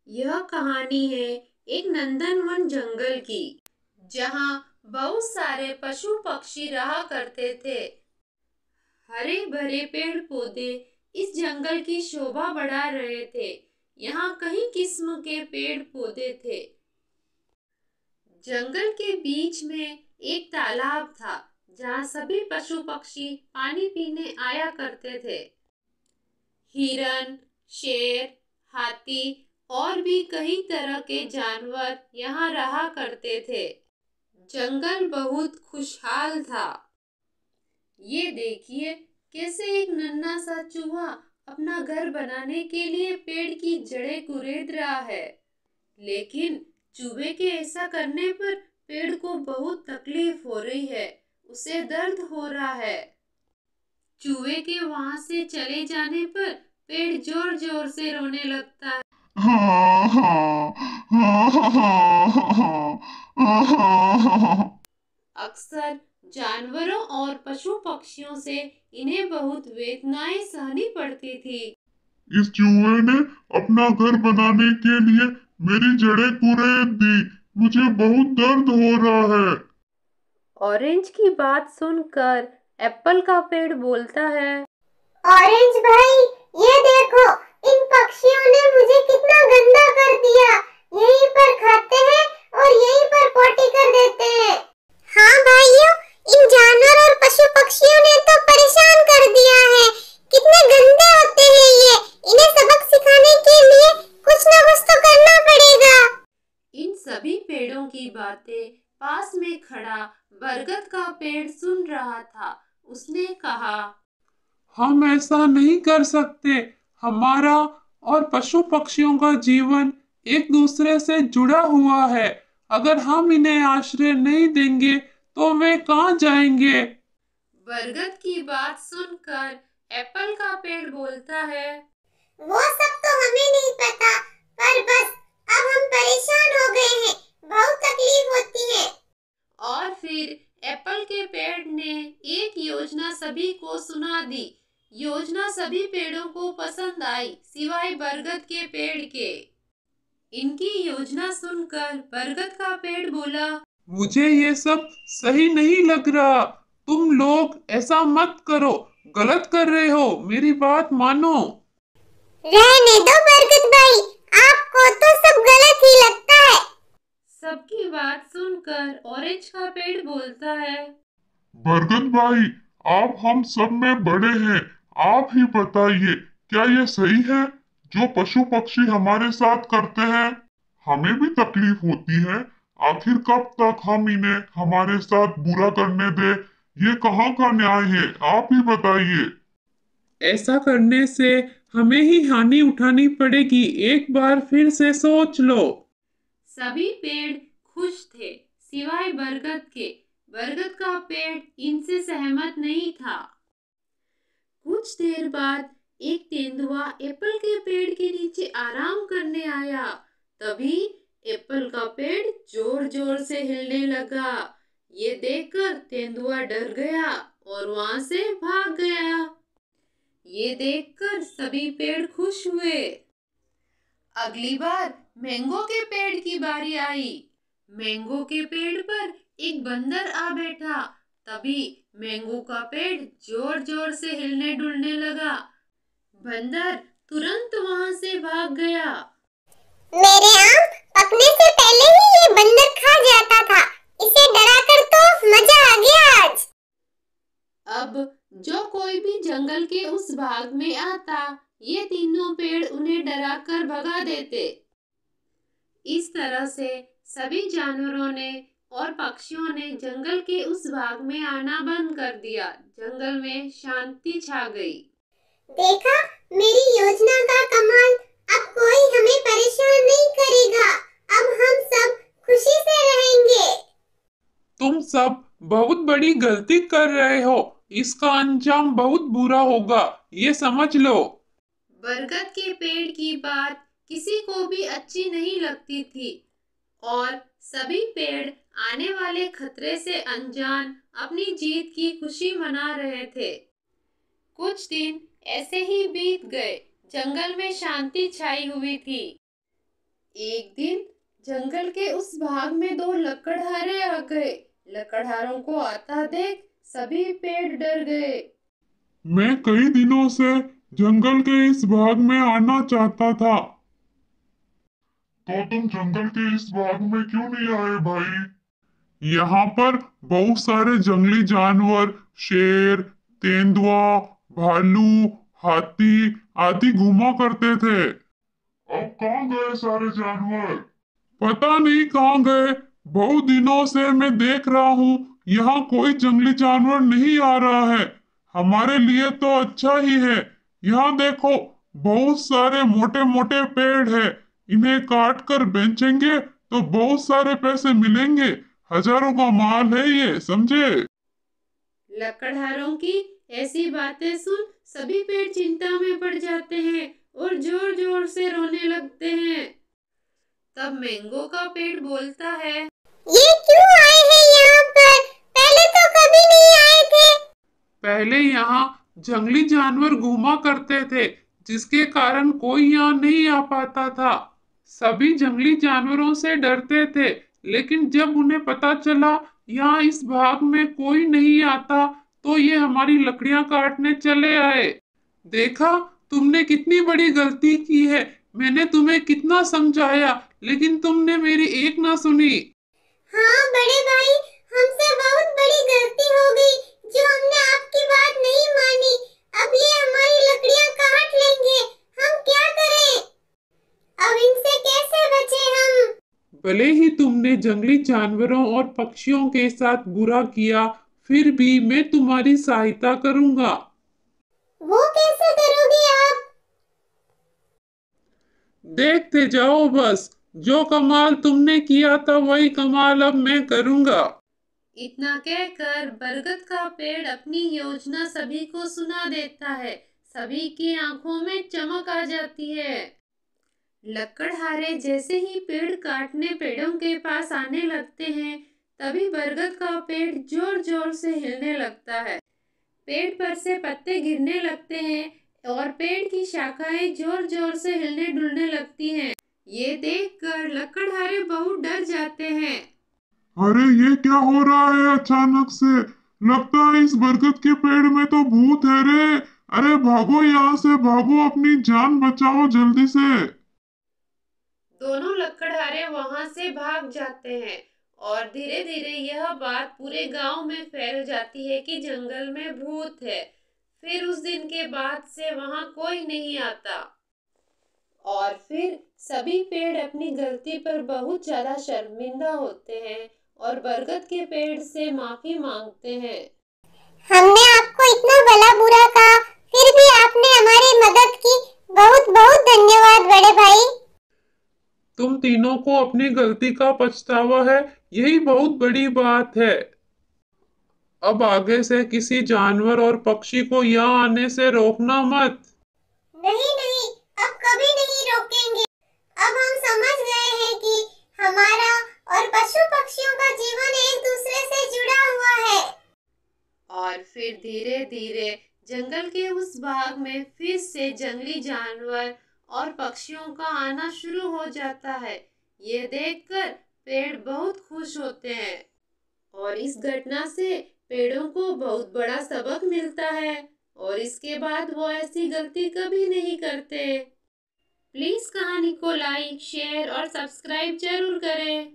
यह कहानी है एक नंदनवन जंगल की, जहाँ बहुत सारे पशु पक्षी रहा करते थे। हरे भरे पेड़ पौधे इस जंगल की शोभा बढ़ा रहे थे। यहाँ कई किस्म के पेड़ पौधे थे। जंगल के बीच में एक तालाब था, जहाँ सभी पशु पक्षी पानी पीने आया करते थे। हिरन, शेर, हाथी और भी कई तरह के जानवर यहाँ रहा करते थे। जंगल बहुत खुशहाल था। ये देखिए कैसे एक नन्हा सा चूहा अपना घर बनाने के लिए पेड़ की जड़ें कुरेद रहा है। लेकिन चूहे के ऐसा करने पर पेड़ को बहुत तकलीफ हो रही है, उसे दर्द हो रहा है। चूहे के वहां से चले जाने पर पेड़ जोर जोर से रोने लगता है। अक्सर जानवरों और पशु पक्षियों से इन्हें बहुत वेदनाएं सहनी पड़ती थी। इस चूहे ने अपना घर बनाने के लिए मेरी जड़ें कुरेद दी। मुझे बहुत दर्द हो रहा है। ऑरेंज की बात सुनकर एप्पल का पेड़ बोलता है, ऑरेंज भाई, ये देखो, इन पक्षियों ने मुझे कितना गंदा कर दिया। यहीं पर खाते हैं और यहीं पर पोटी कर देते हैं। हाँ भाइयों, इन जानवर और पशु पक्षियों ने तो परेशान कर दिया है। कितने गंदे होते हैं ये। इन्हें सबक सिखाने के लिए कुछ ना कुछ तो करना पड़ेगा। इन सभी पेड़ों की बातें पास में खड़ा बरगद का पेड़ सुन रहा था। उसने कहा, हम ऐसा नहीं कर सकते। हमारा और पशु पक्षियों का जीवन एक दूसरे से जुड़ा हुआ है। अगर हम इन्हें आश्रय नहीं देंगे तो वे कहाँ जाएंगे? बरगद की बात सुनकर एप्पल का पेड़ बोलता है, वो सब तो हमें नहीं पता, पर बस अब हम परेशान हो गए हैं। बहुत तकलीफ होती है। और फिर एप्पल के पेड़ ने एक योजना सभी को सुना दी। योजना सभी पेड़ों को पसंद आई, सिवाय बरगद के पेड़ के। इनकी योजना सुनकर बरगद का पेड़ बोला, मुझे ये सब सही नहीं लग रहा। तुम लोग ऐसा मत करो, गलत कर रहे हो। मेरी बात मानो। रहने दो बरगद भाई, आपको तो सब गलत ही लगता है। सबकी बात सुनकर ऑरेंज का पेड़ बोलता है, बरगद भाई, आप हम सब में बड़े हैं। आप ही बताइए, क्या ये सही है जो पशु पक्षी हमारे साथ करते हैं? हमें भी तकलीफ होती है। आखिर कब तक हम इन्हें हमारे साथ बुरा करने दे? ये कहाँ का न्याय है? आप ही बताइए। ऐसा करने से हमें ही हानि उठानी पड़ेगी। एक बार फिर से सोच लो। सभी पेड़ खुश थे, सिवाय बरगद के। बरगद का पेड़ इनसे सहमत नहीं था। कुछ देर बाद एक तेंदुआ एप्पल के पेड़ के नीचे आराम करने आया। तभी एप्पल का पेड़ जोर जोर से हिलने लगा। ये देखकर तेंदुआ डर गया और वहां से भाग गया। ये देखकर सभी पेड़ खुश हुए। अगली बार मैंगो के पेड़ की बारी आई। मैंगो के पेड़ पर एक बंदर आ बैठा। तभी मैंगो का पेड़ जोर जोर से हिलने डुलने लगा। बंदर तुरंत वहां से भाग गया। मेरे आम पकने से पहले ही ये बंदर खा जाता था। इसे डराकर तो मजा आ गया आज। अब जो कोई भी जंगल के उस भाग में आता, ये तीनों पेड़ उन्हें डराकर भगा देते। इस तरह से सभी जानवरों ने और पक्षियों ने जंगल के उस भाग में आना बंद कर दिया। जंगल में शांति छा गई। देखा, मेरी योजना का कमाल। अब कोई हमें परेशान नहीं करेगा। अब हम सब खुशी से रहेंगे। तुम सब बहुत बड़ी गलती कर रहे हो। इसका अंजाम बहुत बुरा होगा, ये समझ लो। बरगद के पेड़ की बात किसी को भी अच्छी नहीं लगती थी और सभी पेड़ आने वाले खतरे से अनजान अपनी जीत की खुशी मना रहे थे। कुछ दिन ऐसे ही बीत गए। जंगल में शांति छाई हुई थी। एक दिन जंगल के उस भाग में दो लकड़हारे आ गए। लकड़हारों को आता देख सभी पेड़ डर गए। मैं कई दिनों से जंगल के इस भाग में आना चाहता था। तो तुम जंगल के इस भाग में क्यों नहीं आए भाई? यहाँ पर बहुत सारे जंगली जानवर, शेर, तेंदुआ, भालू, हाथी आदि घूमा करते थे। अब कहाँ गए सारे जानवर? पता नहीं कहाँ गए। बहुत दिनों से मैं देख रहा हूँ यहाँ कोई जंगली जानवर नहीं आ रहा है। हमारे लिए तो अच्छा ही है। यहाँ देखो, बहुत सारे मोटे मोटे पेड़ है। इन्हें काट कर बेचेंगे तो बहुत सारे पैसे मिलेंगे। हजारों का माल है ये, समझे? लकड़हारों की ऐसी बातें सुन सभी पेड़ चिंता में पड़ जाते हैं और जोर जोर से रोने लगते हैं। तब मैंगो का पेड़ बोलता है, ये क्यों आए हैं यहाँ पर? पहले तो कभी नहीं आए थे। पहले यहाँ जंगली जानवर घूमा करते थे, जिसके कारण कोई यहाँ नहीं आ पाता था। सभी जंगली जानवरों से डरते थे, लेकिन जब उन्हें पता चला यहाँ इस भाग में कोई नहीं आता, तो ये हमारी लकड़ियां काटने चले आए। देखा, तुमने कितनी बड़ी गलती की है। मैंने तुम्हें कितना समझाया, लेकिन तुमने मेरी एक ना सुनी। हाँ बड़े भाई, हमसे बहुत बड़ी गलती हो गई जो हमने आपकी बात नहीं मानी। अब ये हमारी लकड़ियां काट लेंगे, हम क्या करें? अब इनसे कैसे बचे हम? भले ही तुमने जंगली जानवरों और पक्षियों के साथ बुरा किया, फिर भी मैं तुम्हारी सहायता करूंगा। वो कैसे करोगे आप? देखते जाओ बस, जो कमाल तुमने किया था वही कमाल अब मैं करूंगा। इतना कहकर बरगद का पेड़ अपनी योजना सभी को सुना देता है। सभी की आंखों में चमक आ जाती है। लकड़हारे जैसे ही पेड़ काटने पेड़ों के पास आने लगते हैं, तभी बरगद का पेड़ जोर जोर से हिलने लगता है। पेड़ पर से पत्ते गिरने लगते हैं और पेड़ की शाखाएं जोर जोर से हिलने डुलने लगती हैं। ये देखकर लकड़हारे बहुत डर जाते हैं। अरे ये क्या हो रहा है अचानक से? लगता है इस बरगद के पेड़ में तो भूत है रे। अरे भागो यहाँ से, भागो, अपनी जान बचाओ जल्दी से। दोनों लकड़हारे वहां से भाग जाते हैं और धीरे धीरे यह बात पूरे गांव में फैल जाती है कि जंगल में भूत है। फिर उस दिन के बाद से वहां कोई नहीं आता और फिर सभी पेड़ अपनी गलती पर बहुत ज्यादा शर्मिंदा होते हैं और बरगद के पेड़ से माफी मांगते हैं। हमने आपको इतना भला बुरा कहा, फिर भी आपने हमारी मदद की। बहुत बहुत धन्यवाद बड़े भाई। तुम तीनों को अपनी गलती का पछतावा है, यही बहुत बड़ी बात है। अब आगे से किसी जानवर और पक्षी को यहाँ आने से रोकना मत। नहीं नहीं, अब कभी नहीं रोकेंगे। अब हम समझ गए हैं कि हमारा और पशु पक्षियों का जीवन एक दूसरे से जुड़ा हुआ है। और फिर धीरे धीरे जंगल के उस भाग में फिर से जंगली जानवर और पक्षियों का आना शुरू हो जाता है। ये देखकर पेड़ बहुत खुश होते हैं और इस घटना से पेड़ों को बहुत बड़ा सबक मिलता है और इसके बाद वो ऐसी गलती कभी नहीं करते। प्लीज कहानी को लाइक, शेयर और सब्सक्राइब जरूर करें।